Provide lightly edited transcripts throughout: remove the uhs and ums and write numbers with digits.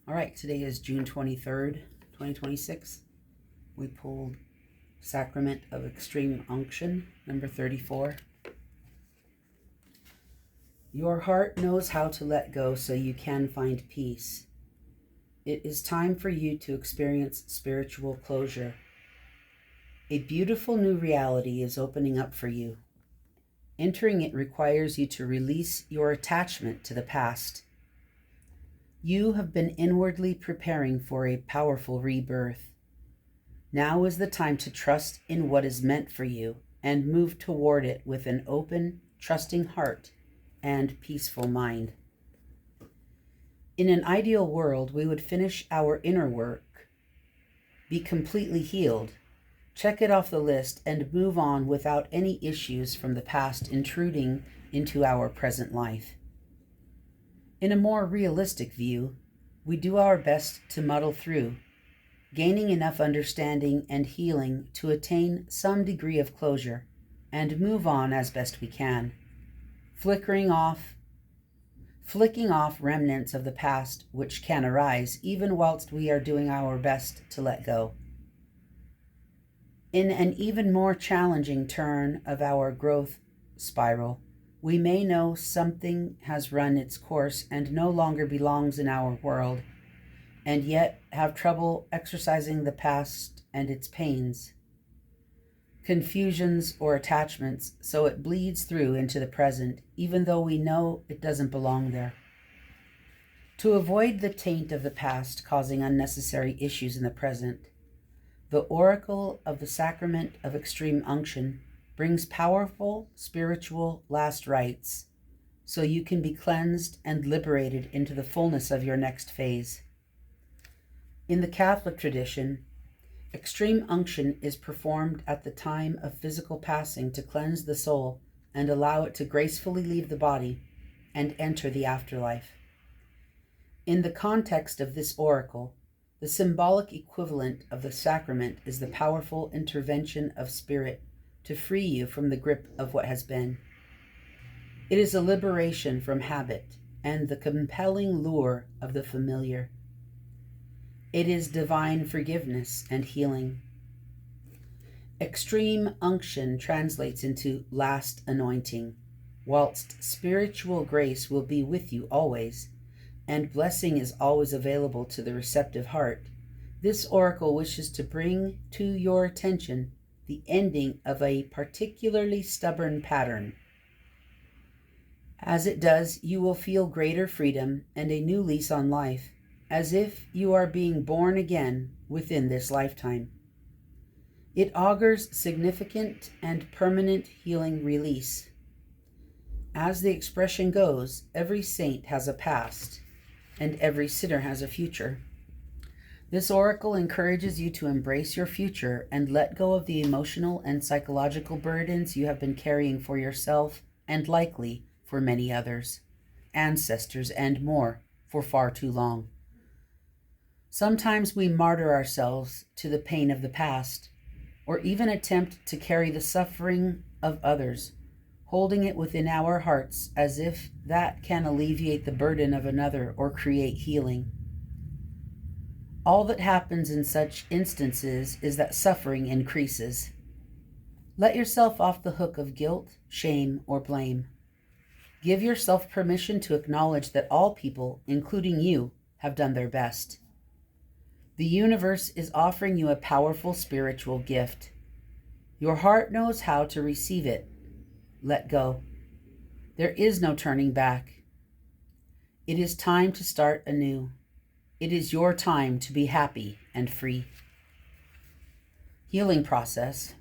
All right, today is June 23rd, 2026. We pulled Sacrament of Extreme Unction, number 34. Your heart knows how to let go so you can find peace. It is time for you to experience spiritual closure. A beautiful new reality is opening up for you. Entering it requires you to release your attachment to the past. You have been inwardly preparing for a powerful rebirth. Now is the time to trust in what is meant for you and move toward it with an open, trusting heart and peaceful mind. In an ideal world, we would finish our inner work, be completely healed, check it off the list, and move on without any issues from the past intruding into our present life. In a more realistic view, we do our best to muddle through, gaining enough understanding and healing to attain some degree of closure and move on as best we can, flicking off remnants of the past which can arise even whilst we are doing our best to let go. In an even more challenging turn of our growth spiral, we may know something has run its course and no longer belongs in our world, and yet have trouble exercising the past and its pains, confusions, or attachments, so it bleeds through into the present, even though we know it doesn't belong there. To avoid the taint of the past causing unnecessary issues in the present, the Oracle of the Sacrament of Extreme Unction brings powerful spiritual last rites so you can be cleansed and liberated into the fullness of your next phase. In the Catholic tradition, extreme unction is performed at the time of physical passing to cleanse the soul and allow it to gracefully leave the body and enter the afterlife. In the context of this oracle, the symbolic equivalent of the sacrament is the powerful intervention of spirit to free you from the grip of what has been. It is a liberation from habit and the compelling lure of the familiar. It is divine forgiveness and healing. Extreme unction translates into last anointing, whilst spiritual grace will be with you always, and blessing is always available to the receptive heart. This oracle wishes to bring to your attention the ending of a particularly stubborn pattern. As it does, you will feel greater freedom and a new lease on life, as if you are being born again within this lifetime. It augurs significant and permanent healing release. As the expression goes, every saint has a past, and every sinner has a future. This oracle encourages you to embrace your future and let go of the emotional and psychological burdens you have been carrying for yourself and likely for many others, ancestors, and more for far too long. Sometimes we martyr ourselves to the pain of the past, or even attempt to carry the suffering of others, holding it within our hearts as if that can alleviate the burden of another or create healing. All that happens in such instances is that suffering increases. Let yourself off the hook of guilt, shame, or blame. Give yourself permission to acknowledge that all people, including you, have done their best. The universe is offering you a powerful spiritual gift. Your heart knows how to receive it. Let go. There is no turning back. It is time to start anew. It is your time to be happy and free. Healing process.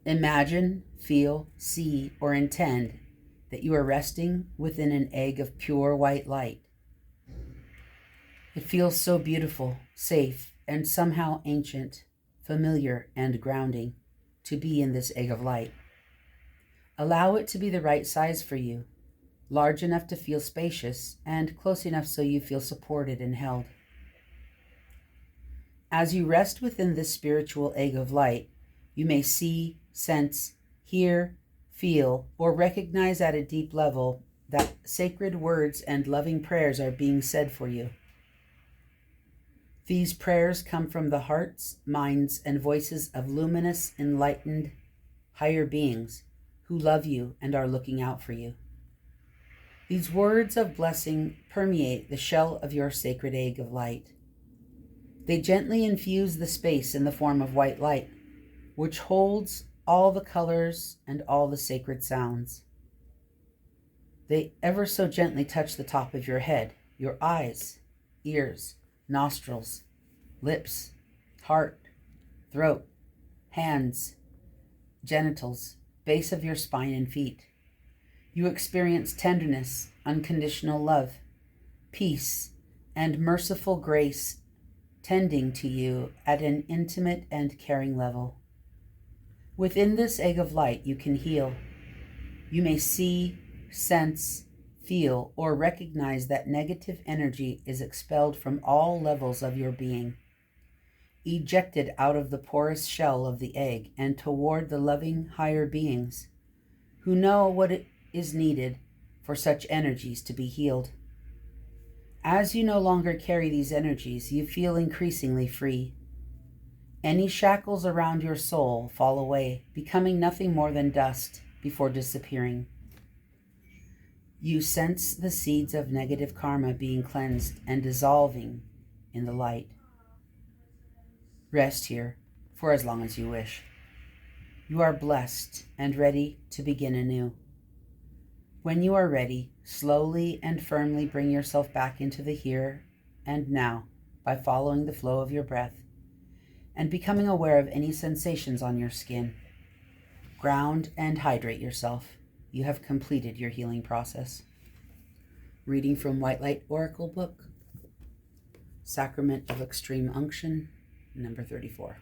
Imagine, feel, see, or intend that you are resting within an egg of pure white light. It feels so beautiful, safe, and somehow ancient, familiar, and grounding to be in this egg of light. Allow it to be the right size for you, large enough to feel spacious, and close enough so you feel supported and held. As you rest within this spiritual egg of light, you may see, sense, hear, feel, or recognize at a deep level that sacred words and loving prayers are being said for you. These prayers come from the hearts, minds, and voices of luminous, enlightened, higher beings who love you and are looking out for you. These words of blessing permeate the shell of your sacred egg of light. They gently infuse the space in the form of white light, which holds all the colors and all the sacred sounds. They ever so gently touch the top of your head, your eyes, ears, nostrils, lips, heart, throat, hands, genitals, base of your spine and feet. You experience tenderness, unconditional love, peace, and merciful grace tending to you at an intimate and caring level. Within this egg of light, you can heal. You may see, sense, feel, or recognize that negative energy is expelled from all levels of your being, ejected out of the porous shell of the egg and toward the loving higher beings who know what it is needed for such energies to be healed. As you no longer carry these energies, you feel increasingly free. Any shackles around your soul fall away, becoming nothing more than dust before disappearing. You sense the seeds of negative karma being cleansed and dissolving in the light. Rest here for as long as you wish. You are blessed and ready to begin anew. When you are ready, slowly and firmly bring yourself back into the here and now by following the flow of your breath and becoming aware of any sensations on your skin. Ground and hydrate yourself. You have completed your healing process. Reading from White Light Oracle Book, Sacrament of Extreme Unction, number 34.